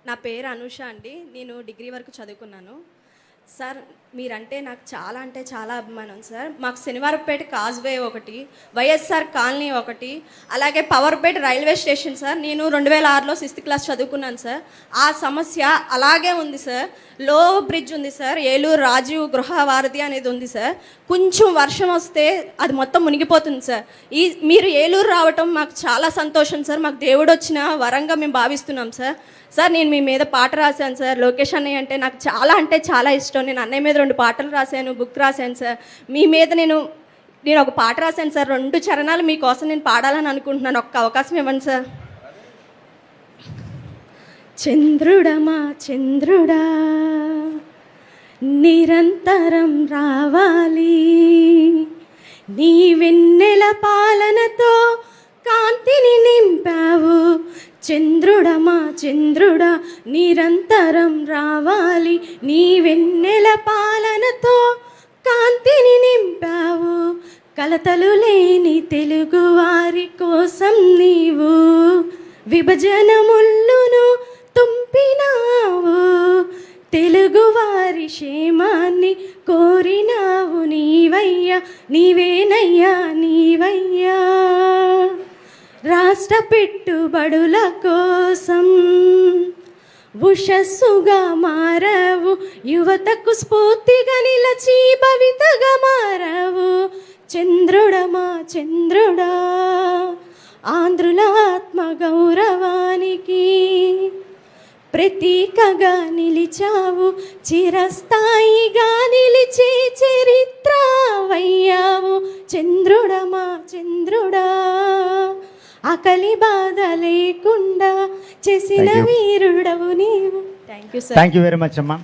నా పేరు అనూష అండి. నేను డిగ్రీ వరకు చదువుకున్నాను. సార్ మీరంటే నాకు చాలా అంటే చాలా అభిమానం సార్. మాకు శనివారపేట కాజ్వే ఒకటి, వైఎస్ఆర్ కాలనీ ఒకటి, అలాగే పవర్పేట రైల్వే స్టేషన్ సార్. నేను 2006లో 6th క్లాస్ చదువుకున్నాను సార్. ఆ సమస్య అలాగే ఉంది సార్. లో బ్రిడ్జ్ ఉంది సార్, ఏలూరు రాజీవ్ గృహవారధి అనేది ఉంది సార్. కొంచెం వర్షం వస్తే అది మొత్తం మునిగిపోతుంది సార్. మీరు ఏలూరు రావటం మాకు చాలా సంతోషం సార్. మాకు దేవుడు వచ్చిన వరంగా మేము భావిస్తున్నాం సార్. సార్ నేను మీ మీద పాట రాశాను సార్. లోకేష్ అన్నయ్య అంటే నాకు చాలా అంటే చాలా ఇష్టం. నేను అన్నయ్య మీద 2 పాటలు రాశాను, బుక్ రాశాను సార్. మీ మీద నేను ఒక పాట రాశాను సార్. 2 చరణాలు మీకోసం నేను పాడాలని అనుకుంటున్నాను. ఒక్క అవకాశం ఇవ్వండి సార్. చంద్రుడమా చంద్రుడా నిరంతరం రావాలి, నీ వెన్నెల పాలనతో కాంతిని నింపావు. చంద్రుడమా చంద్రుడా నిరంతరం రావాలి, నీ వెన్నెల పాలనతో కాంతిని నింపావు. కలతలు లేని తెలుగు వారి కోసం నీవు విభజన ముళ్ళును తుంపినావు. తెలుగు వారి క్షేమాన్ని కోరినావు నీవయ్యా, నీవేనయ్యా నీవయ్యా. రాష్ట్ర పెట్టుబడుల కోసం ఉషస్సుగా మారవు, యువతకు స్ఫూర్తిగా నిలచి భవితగా మారవు. చంద్రుడమా చంద్రుడా ఆంధ్రుల ఆత్మ గౌరవానికి ప్రతీకగా నిలిచావు, చిరస్థాయిగా నిలిచే చరిత్ర వయ్యావు. చంద్రుడమా చంద్రుడా ఆకలి బాధ లేకుండా చేసిన వీరుడవు నీవు. Thank you sir. Thank you very much అమ్మా.